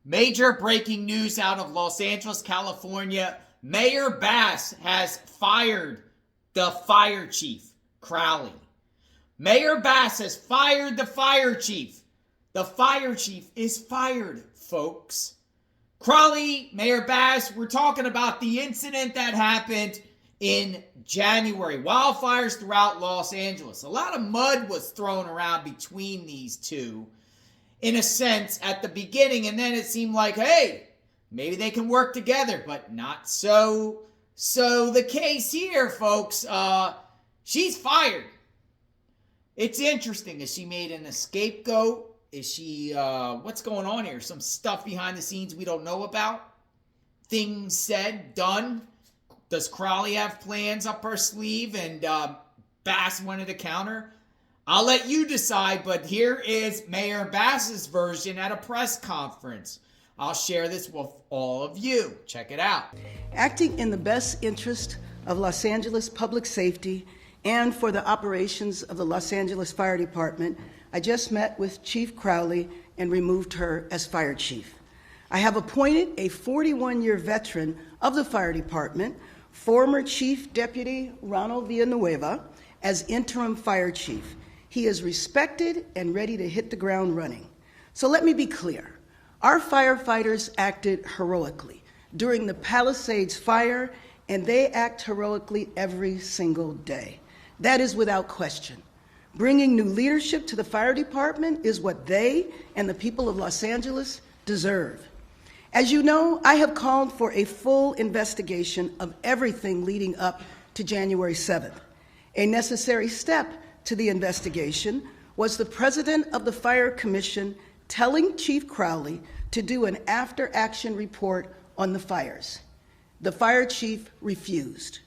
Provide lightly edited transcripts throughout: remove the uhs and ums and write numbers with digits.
Major breaking news out of Los Angeles, California. Mayor Bass has fired the fire chief, Crowley. Mayor Bass has fired the fire chief. The fire chief is fired, folks. Crowley, Mayor Bass, we're talking about the incident that happened in January. Wildfires throughout Los Angeles. A lot of mud was thrown around between these two, in a sense, at the beginning, and then it seemed like, hey, maybe they can work together, but not so the case here, folks. She's fired. It's interesting. Is she made an scapegoat? Is she, what's going on here? Some stuff behind the scenes we don't know about? Things said, done? Does Crowley have plans up her sleeve and Bass wanted to counter? I'll let you decide, but here is Mayor Bass's version at a press conference. I'll share this with all of you. Check it out. Acting in the best interest of Los Angeles public safety and for the operations of the Los Angeles Fire Department, I just met with Chief Crowley and removed her as fire chief. I have appointed a 41-year veteran of the fire department, former Chief Deputy Ronald Villanueva, as interim fire chief. He is respected and ready to hit the ground running. So let me be clear. Our firefighters acted heroically during the Palisades fire, and they act heroically every single day. That is without question. Bringing new leadership to the fire department is what they and the people of Los Angeles deserve. As you know, I have called for a full investigation of everything leading up to January 7th. A necessary step to the investigation was the president of the Fire Commission telling Chief Crowley to do an after-action report on the fires. The fire chief refused.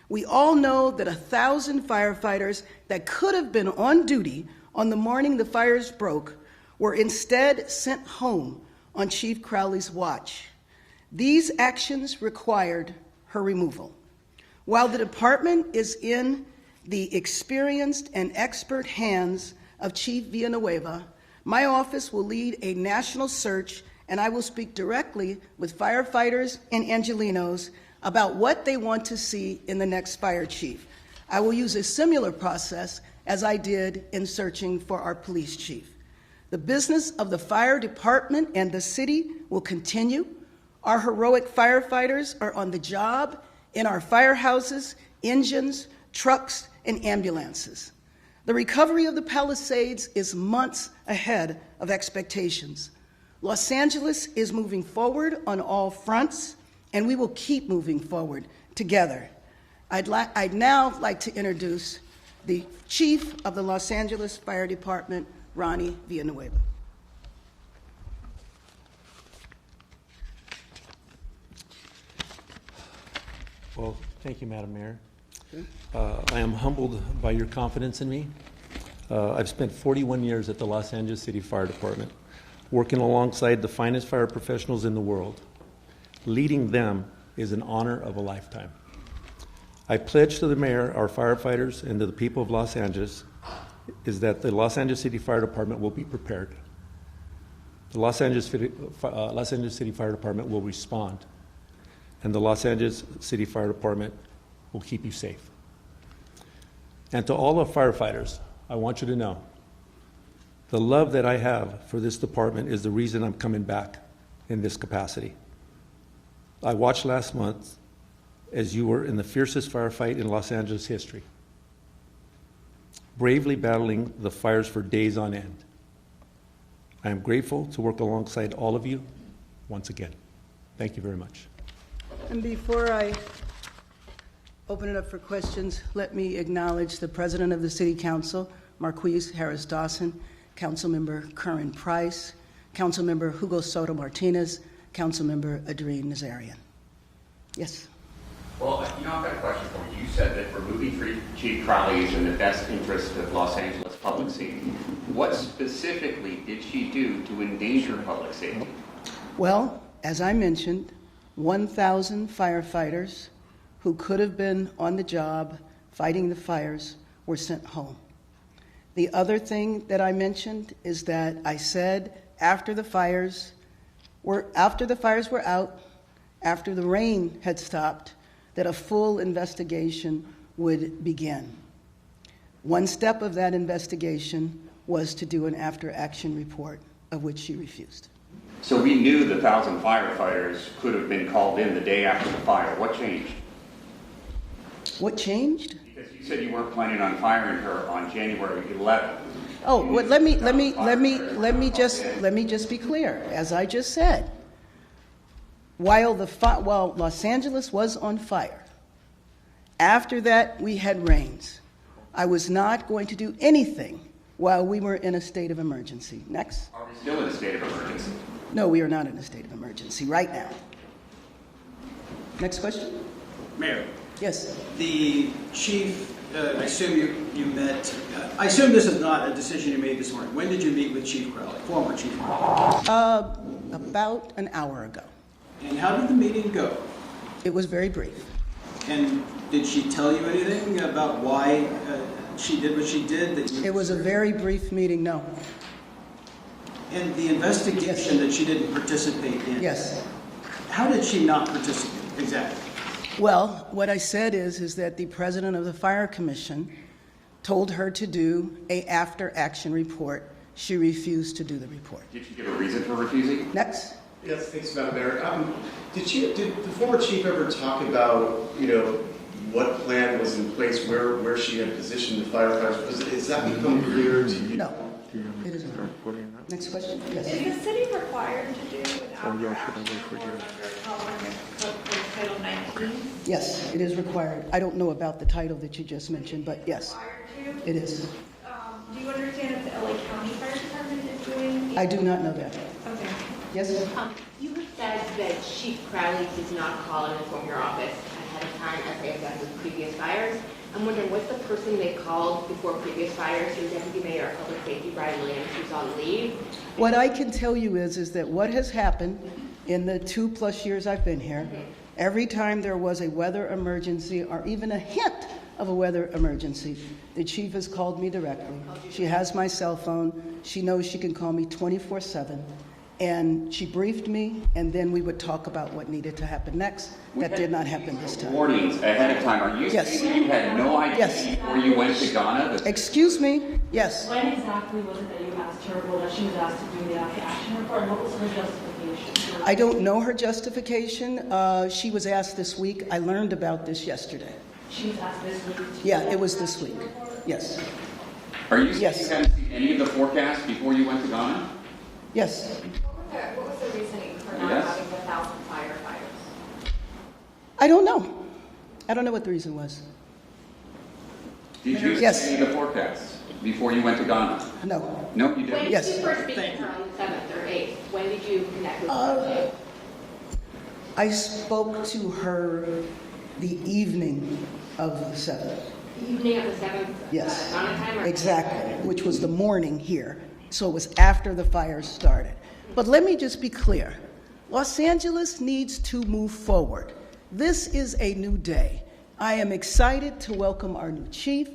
We all know that 1,000 firefighters that could have been on duty on the morning the fires broke were instead sent home on Chief Crowley's watch. These actions required her removal. While the department is in the experienced and expert hands of Chief Villanueva, my office will lead a national search, and I will speak directly with firefighters and Angelenos about what they want to see in the next fire chief. I will use a similar process as I did in searching for our police chief. The business of the fire department and the city will continue. Our heroic firefighters are on the job in our firehouses, engines, trucks, and ambulances. The recovery of the Palisades is months ahead of expectations. Los Angeles is moving forward on all fronts, and we will keep moving forward together. I'd now like to introduce the Chief of the Los Angeles Fire Department, Ronnie Villanueva. Well, thank you, Madam Mayor. I am humbled by your confidence in me. I've spent 41 years at the Los Angeles City Fire Department, working alongside the finest fire professionals in the world. Leading them is an honor of a lifetime. I pledge to the mayor, our firefighters, and to the people of Los Angeles is that the Los Angeles City Fire Department will be prepared. The Los Angeles City Fire Department will respond, and the Los Angeles City Fire Department will keep you safe. And to all the firefighters, I want you to know the love that I have for this department is the reason I'm coming back in this capacity. I watched last month as you were in the fiercest firefight in Los Angeles history, bravely battling the fires for days on end. I am grateful to work alongside all of you once again. Thank you very much. And before I open it up for questions, let me acknowledge the President of the City Council, Marquise Harris Dawson, Councilmember Curran Price, Councilmember Hugo Soto Martinez, Councilmember Adrien Nazarian. Yes. Well, I've got a question for you. You said that removing Chief Crowley is in the best interest of Los Angeles public safety. What specifically did she do to endanger public safety? Well, as I mentioned, 1,000 firefighters who could have been on the job fighting the fires were sent home. The other thing that I mentioned is that I said after the fires, after the fires were out, after the rain had stopped, that a full investigation would begin. One step of that investigation was to do an after-action report, of which she refused. So we knew the 1,000 firefighters could have been called in the day after the fire. What changed? What changed? Because you said you weren't planning on firing her on January 11th. Oh, well, let me just be clear. As I just said, while Los Angeles was on fire, after that we had rains. I was not going to do anything while we were in a state of emergency. Next. Are we still in a state of emergency? No, we are not in a state of emergency right now. Next question. Mayor, Yes. the chief, I assume you met, I assume this is not a decision you made this morning. When did you meet with Chief Crowley, former Chief Crowley? About an hour ago. And how did the meeting go? It was very brief. And did she tell you anything about why she did what she did? It was a very brief meeting, no. And the investigation that she didn't participate in? Yes. How did she not participate exactly? Well, what I said is that the president of the Fire Commission told her to do a after-action report. She refused to do the report. Did she give a reason for refusing? Next. Yes, thanks, Madam Mayor. Did the former chief ever talk about, what plan was in place, where she had positioned the firefighters? Has that become clear to you? No, it is not. Next question. Yes. Is the city required to do an after-action report under Title 19? Yes, it is required. I don't know about the title that you just mentioned, but yes, Required to? it is. Do you understand if the LA County Fire Department is doing? I do not know that. Okay. Yes? You have said that Chief Crowley does not call and inform your office ahead of time as they have done with previous fires. I'm wondering, what's the person they called before previous fires? Your Deputy Mayor of Public Safety, Brian Williams, who's on leave. What I can tell you is that what has happened in the 2+ years I've been here, every time there was a weather emergency or even a hint of a weather emergency, the chief has called me directly. She has my cell phone. She knows she can call me 24/7. And she briefed me, and then we would talk about what needed to happen next. That did not happen this time. Warnings ahead of time. Are you Yes. saying you had no idea Yes. before you went to Ghana? Excuse me? Yes. When exactly was it that you asked her, well, that she was asked to do the after-action report, and what was her justification? I don't know her justification. She was asked this week. I learned about this yesterday. She was asked this week. Yeah, it was this week. Yes. Are you saying Yes. you hadn't seen any of the forecasts before you went to Ghana? Yes. What was the reasoning for not Yes. having the 1,000 firefighters? I don't know. I don't know what the reason was. Did you Yes. see any of the forecasts before you went to Ghana? No. No, you When didn't. did Yes. you first meet her on the 7th or 8th? When did you connect with her? I spoke to her the evening of the 7th. The evening of the 7th? Yes. Ghana time? Or Exactly, which was the morning here. So it was after the fires started. But let me just be clear. Los Angeles needs to move forward. This is a new day. I am excited to welcome our new chief,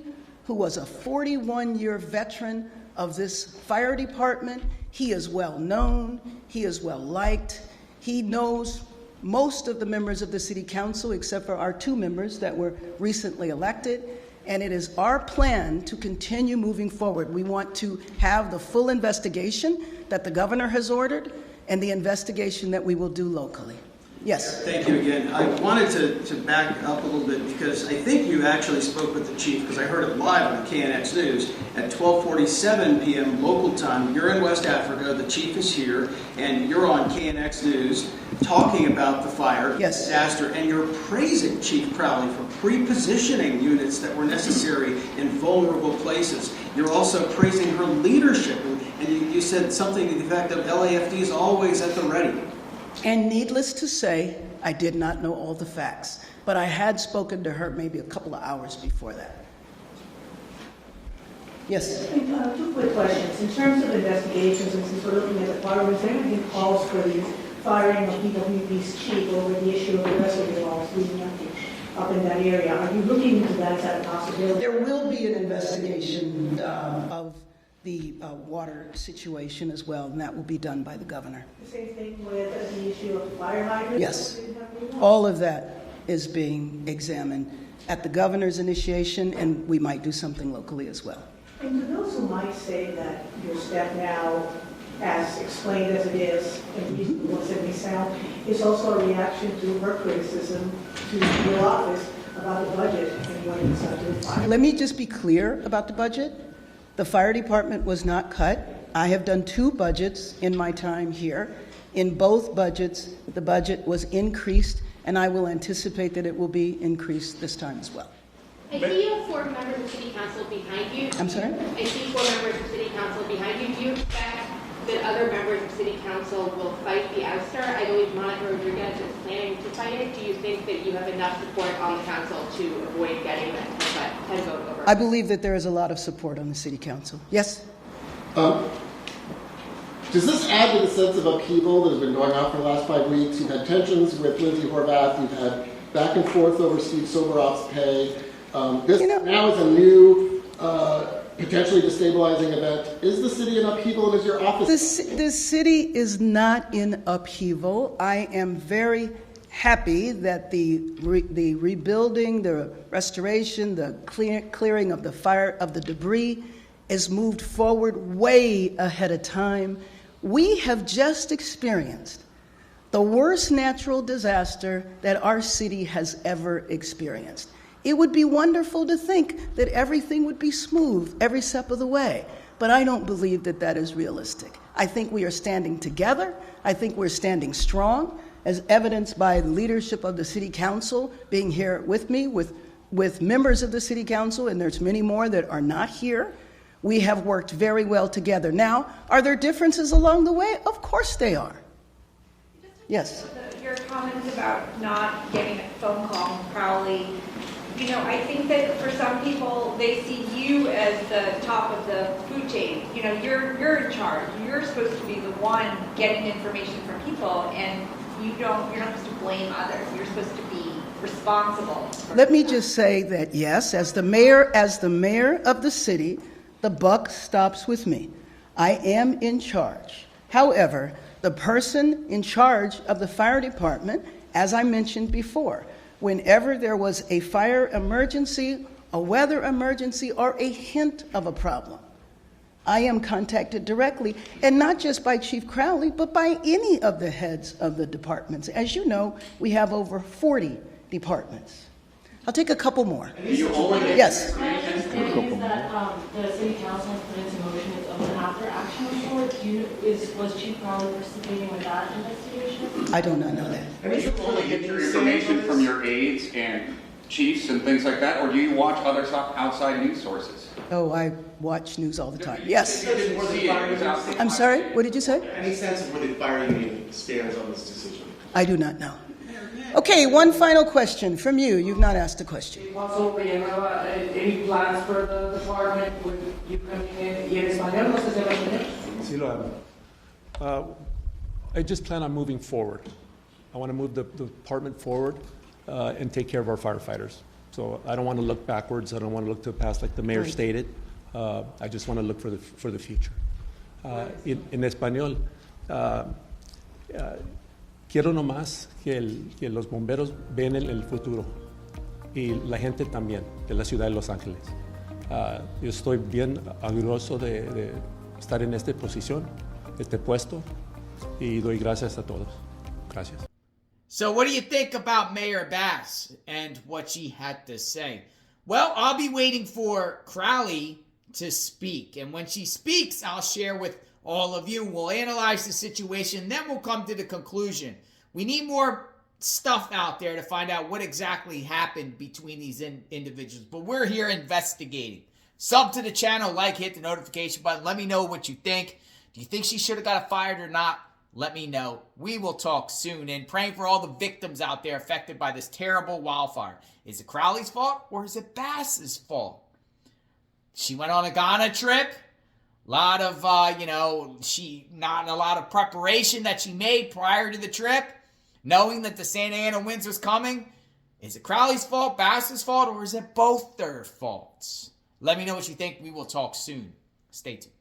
who was a 41-year veteran of this fire department. He is well known. He is well liked. He knows most of the members of the city council, except for our 2 members that were recently elected. And it is our plan to continue moving forward. We want to have the full investigation that the governor has ordered and the investigation that we will do locally. Yes. Thank you again. I wanted to back up a little bit because I think you actually spoke with the chief, because I heard it live on KNX News at 12:47 p.m. local time. You're in West Africa, the chief is here, and you're on KNX News talking about the fire Yes. disaster, and you're praising Chief Crowley for pre-positioning units that were necessary in vulnerable places. You're also praising her leadership, and you said something to the effect of LAFD is always at the ready. And needless to say, I did not know all the facts, but I had spoken to her maybe a couple of hours before that. Yes. 2 quick questions. In terms of investigations, and since we're looking at the fire, was there any calls for the firing of DWP's chief over the issue of the rest of the laws leading up in that area? Are you looking into that as a possibility? There will be an investigation of the water situation as well, and that will be done by the governor. The same thing with the issue of the fire hydrants? Yes. All of that is being examined at the governor's initiation, and we might do something locally as well. And to those who might say that your step now, as explained as it is, and reasonable as it may sound, is also a reaction to her criticism to your office about the budget and what it's doing fire. Let me just be clear about the budget. The fire department was not cut. I have done 2 budgets in my time here. In both budgets, the budget was increased, and I will anticipate that it will be increased this time as well. I see you have 4 members of City Council behind you. I'm sorry? I see 4 members of City Council behind you. Do you expect that other members of City Council will fight the ouster? I believe Monica Rodriguez is planning to fight it. Do you think that you have enough support on the council to avoid getting that 10 vote over? I believe that there is a lot of support on the city council. Yes? Does this add to the sense of upheaval that has been going on for the last 5 weeks? You've had tensions with Lindsay Horvath. You've had back and forth over Steve Soboroff's pay. This now is a new, potentially destabilizing event. Is the city in upheaval, and is your office? The city is not in upheaval. I am very happy that the rebuilding, the restoration, the clearing of the fire, of the debris is moved forward way ahead of time. We have just experienced the worst natural disaster that our city has ever experienced. It would be wonderful to think that everything would be smooth every step of the way, but I don't believe that that is realistic. I think we are standing together. I think we're standing strong, as evidenced by the leadership of the City Council being here with me, with members of the City Council, and there's many more that are not here. We have worked very well together. Now, are there differences along the way? Of course they are. Yes. Your comments about not getting a phone call from Crowley, I think that for some people, they see you as the top of the food chain. You're in charge. You're supposed to be the one getting information from people, and you're not supposed to blame others. You're supposed to be responsible. Let me just say that yes, as the mayor of the city, the buck stops with me. I am in charge. However, the person in charge of the fire department, as I mentioned before, whenever there was a fire emergency, a weather emergency, or a hint of a problem, I am contacted directly, and not just by Chief Crowley, but by any of the heads of the departments. As you know, we have over 40 departments. I'll take a couple more. Yes. My understanding is that the city council has put into motion its own after-action report. Was Chief Crowley participating with that investigation? I do not know that. Do you only get your information from your aides and chiefs and things like that, or do you watch other outside news sources? Oh, I watch news all the time. Yes. You didn't see it. I'm sorry, what did you say? Any sense of where the fire union stands on this decision? I do not know. Okay, one final question from you. You've not asked a question. Any plans for the department? Would you come in español? No sé si habla español. Sí lo hablo. I just plan on moving forward. I want to move the department forward and take care of our firefighters. So I don't want to look backwards. I don't want to look to the past like the mayor stated. I just want to look for the future. En español, quiero nomás que los bomberos ven el futuro y la gente también de la ciudad de Los Ángeles. Yo estoy bien orgulloso de estar en esta posición, este puesto, y doy gracias a todos. Gracias. So what do you think about Mayor Bass and what she had to say? Well, I'll be waiting for Crowley to speak. And when she speaks, I'll share with all of you. We'll analyze the situation. Then we'll come to the conclusion. We need more stuff out there to find out what exactly happened between these individuals. But we're here investigating. Sub to the channel, like, hit the notification button. Let me know what you think. Do you think she should have got fired or not? Let me know. We will talk soon. And praying for all the victims out there affected by this terrible wildfire. Is it Crowley's fault or is it Bass's fault? She went on a Ghana trip. A lot of, not a lot of preparation that she made prior to the trip, knowing that the Santa Ana winds was coming. Is it Crowley's fault, Bass's fault, or is it both their faults? Let me know what you think. We will talk soon. Stay tuned.